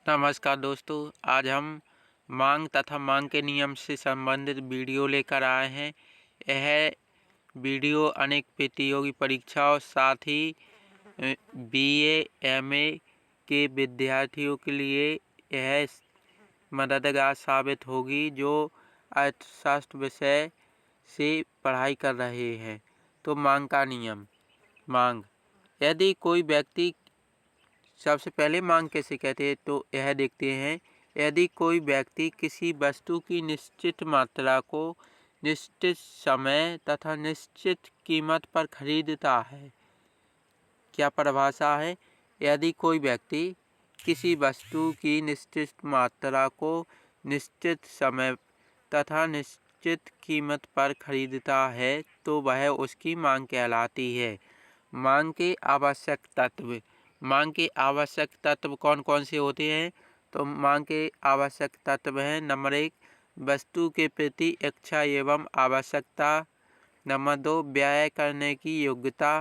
नमस्कार दोस्तों, आज हम मांग तथा मांग के नियम से संबंधित वीडियो लेकर आए हैं। यह वीडियो अनेक प्रतियोगी परीक्षाओं साथ ही बीए, एमए के विद्यार्थियों के लिए यह मददगार साबित होगी जो अर्थशास्त्र विषय से पढ़ाई कर रहे हैं। तो मांग का नियम। मांग, यदि कोई व्यक्ति, सबसे पहले मांग कैसे कहते हैं तो यह देखते हैं। यदि कोई व्यक्ति किसी वस्तु की निश्चित मात्रा को निश्चित समय तथा निश्चित कीमत पर खरीदता है। क्या परिभाषा है? यदि कोई व्यक्ति किसी वस्तु की निश्चित मात्रा को निश्चित समय तथा निश्चित कीमत पर खरीदता है तो वह उसकी मांग कहलाती है। मांग के आवश्यक तत्व। मांग के आवश्यक तत्व कौन कौन से होते हैं? तो मांग के आवश्यक तत्व हैं: नंबर 1, वस्तु के प्रति इच्छा एवं आवश्यकता। नंबर 2, व्यय करने की योग्यता।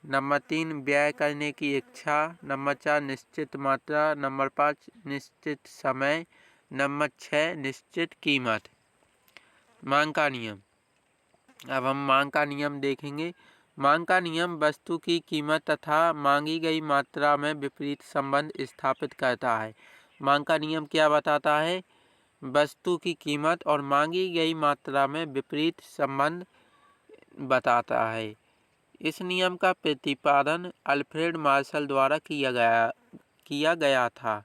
नंबर 3, व्यय करने की इच्छा। नंबर 4, निश्चित मात्रा। नंबर 5, निश्चित समय। नंबर 6, निश्चित कीमत। मांग का नियम। अब हम मांग का नियम देखेंगे। मांग का नियम वस्तु की कीमत तथा मांगी गई मात्रा में विपरीत संबंध स्थापित करता है। मांग का नियम क्या बताता है? वस्तु की कीमत और मांगी गई मात्रा में विपरीत संबंध बताता है। इस नियम का प्रतिपादन अल्फ्रेड मार्शल द्वारा किया गया था।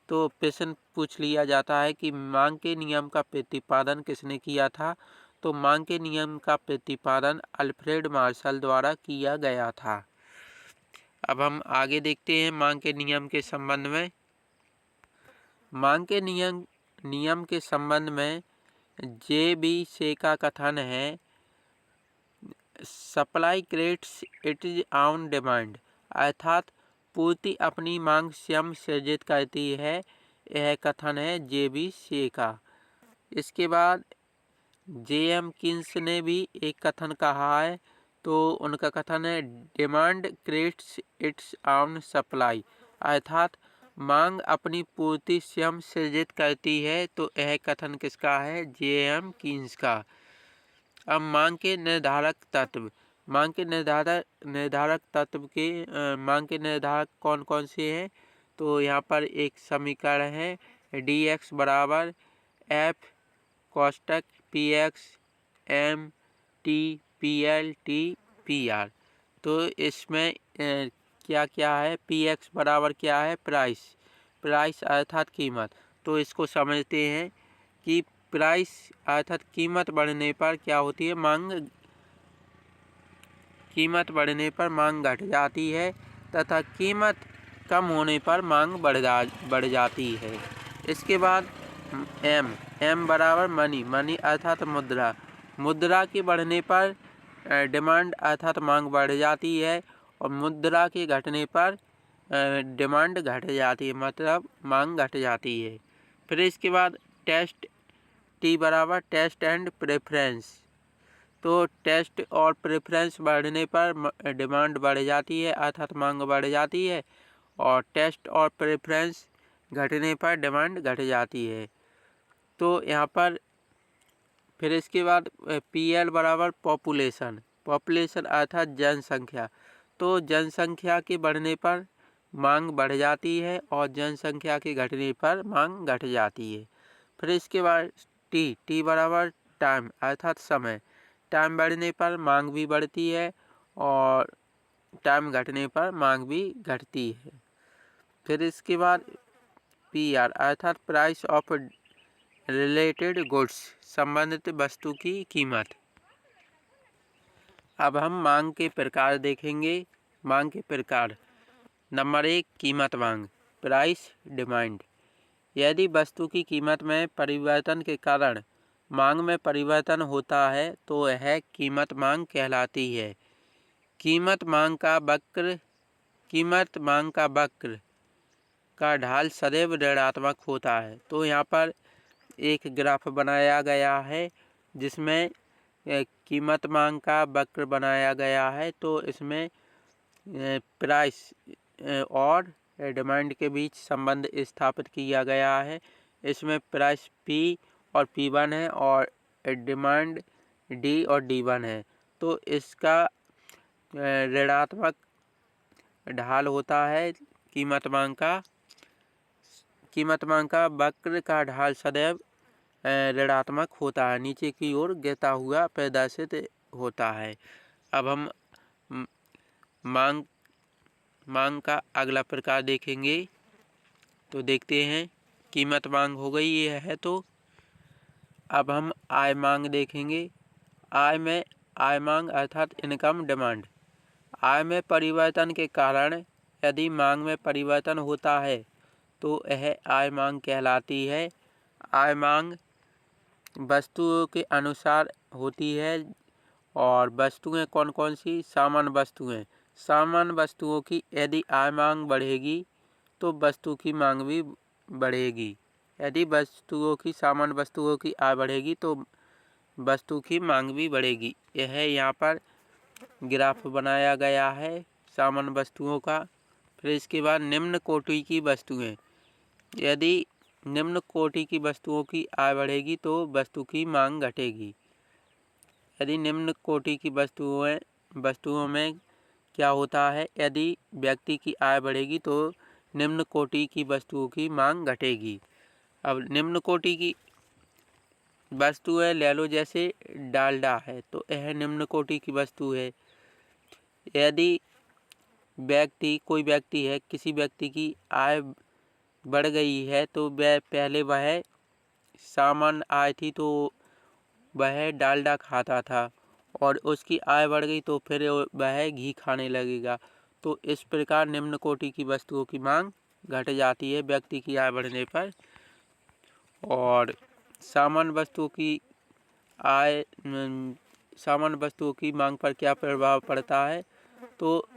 तो प्रश्न पूछ लिया जाता है कि मांग के नियम का प्रतिपादन किसने किया था? तो मांग के नियम का प्रतिपादन अल्फ्रेड मार्शल द्वारा किया गया था। अब हम आगे देखते हैं मांग के नियम के संबंध में। मांग के नियम के संबंध में जे.बी. से का कथन है, supply creates it's on demand, अर्थात पूर्ति अपनी मांग स्वयं सृजित करती है। यह कथन है जे.बी. से का। इसके बाद जे.एम. कीन्स ने भी एक कथन कहा है। तो उनका कथन है, demand creates it's on supply, अर्थात मांग अपनी पूर्ति स्वयं सृजित करती है। तो यह कथन किसका है? जे.एम. कीन्स का। अब मांग के निर्धारक तत्व। मांग के निर्धारक तत्व के मांग के निर्धारक कौन कौन से हैं? तो यहाँ पर एक समीकरण है, dx बराबर f कोष्टक px m t pl t pr। तो इसमें क्या क्या है? px बराबर क्या है? प्राइस अर्थात कीमत। तो इसको समझते हैं कि प्राइस अर्थात कीमत बढ़ने पर क्या होती है? कीमत बढ़ने पर मांग घट जाती है तथा कीमत कम होने पर मांग बढ़ जाती है। इसके बाद एम बराबर मनी अर्थात मुद्रा के बढ़ने पर डिमांड अर्थात मांग बढ़ जाती है और मुद्रा के घटने पर डिमांड घट जाती है, मतलब मांग घट जाती है। फिर इसके बाद टी बराबर टेस्ट एंड प्रेफरेंस। तो टेस्ट और प्रेफरेंस बढ़ने पर डिमांड बढ़ जाती है अर्थात मांग बढ़ जाती है, और टेस्ट और प्रेफरेंस घटने पर डिमांड घट जाती है। तो यहाँ पर फिर इसके बाद पीएल बराबर पॉपुलेशन अर्थात जनसंख्या। तो जनसंख्या के बढ़ने पर मांग बढ़ जाती है और जनसंख्या के घटने पर मांग घट जाती है। फिर इसके बाद टी बराबर टाइम अर्थात समय। टाइम बढ़ने पर मांग भी बढ़ती है और टाइम घटने पर मांग भी घटती है। फिर इसके बाद पीआर अर्थात प्राइस ऑफ रिलेटेड गुड्स, संबंधित वस्तु की कीमत। अब हम मांग के प्रकार देखेंगे। मांग के प्रकार। नंबर 1, कीमत मांग, प्राइस डिमांड। यदि वस्तु की कीमत में परिवर्तन के कारण मांग में परिवर्तन होता है तो यह कीमत मांग कहलाती है। कीमत मांग का वक्र का ढाल सदैव ऋणात्मक होता है। तो यहाँ पर एक ग्राफ बनाया गया है जिसमें कीमत मांग का वक्र बनाया गया है। तो इसमें प्राइस और डिमांड के बीच संबंध स्थापित किया गया है। इसमें प्राइस P और P1 है और डिमांड D और D1 है। तो इसका ऋणात्मक ढाल होता है कीमत मांग का वक्र का ढाल सदैव ऋणात्मक होता है, नीचे की ओर गिरता हुआ प्रदर्शित होता है। अब हम मांग का अगला प्रकार देखेंगे। तो देखते हैं, कीमत मांग हो गई ये है। तो अब हम आय मांग देखेंगे। आय मांग अर्थात इनकम डिमांड। आय में परिवर्तन के कारण यदि मांग में परिवर्तन होता है तो यह आय मांग कहलाती है। आय मांग वस्तुओं के अनुसार होती है और वस्तुएं कौन कौन सी? सामान्य वस्तुएं। सामान्य वस्तुओं की यदि आय मांग बढ़ेगी तो वस्तु की मांग भी बढ़ेगी। यदि सामान्य वस्तुओं की आय बढ़ेगी तो वस्तु की मांग भी बढ़ेगी। यह यहाँ पर ग्राफ बनाया गया है सामान्य वस्तुओं का। फिर इसके बाद निम्न कोटि की वस्तुएं। यदि निम्न कोटि की वस्तुओं की आय बढ़ेगी तो वस्तु की मांग घटेगी। यदि निम्न कोटि की वस्तुओं में क्या होता है? यदि व्यक्ति की आय बढ़ेगी तो निम्न कोटि की वस्तुओं की मांग घटेगी। अब निम्न कोटि की वस्तुएं ले लो, जैसे डालडा है तो यह निम्न कोटि की वस्तु है। यदि कोई व्यक्ति है, किसी व्यक्ति की आय बढ़ गई है तो वह सामान्य आय थी तो वह डालडा खाता था और उसकी आय बढ़ गई तो फिर वह घी खाने लगेगा। तो इस प्रकार निम्न कोटि की वस्तुओं की मांग घट जाती है व्यक्ति की आय बढ़ने पर। और सामान्य वस्तुओं की मांग पर क्या प्रभाव पड़ता है? तो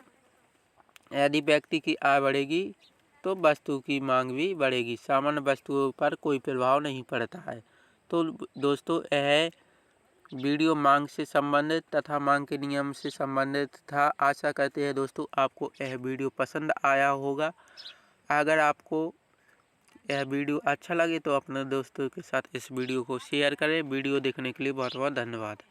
यदि व्यक्ति की आय बढ़ेगी तो वस्तु की मांग भी बढ़ेगी, सामान्य वस्तुओं पर कोई प्रभाव नहीं पड़ता है। तो दोस्तों, यह वीडियो मांग से संबंधित तथा मांग के नियम से संबंधित था। आशा करते हैं दोस्तों आपको यह वीडियो पसंद आया होगा। अगर आपको यह वीडियो अच्छा लगे तो अपने दोस्तों के साथ इस वीडियो को शेयर करें। वीडियो देखने के लिए बहुत बहुत धन्यवाद।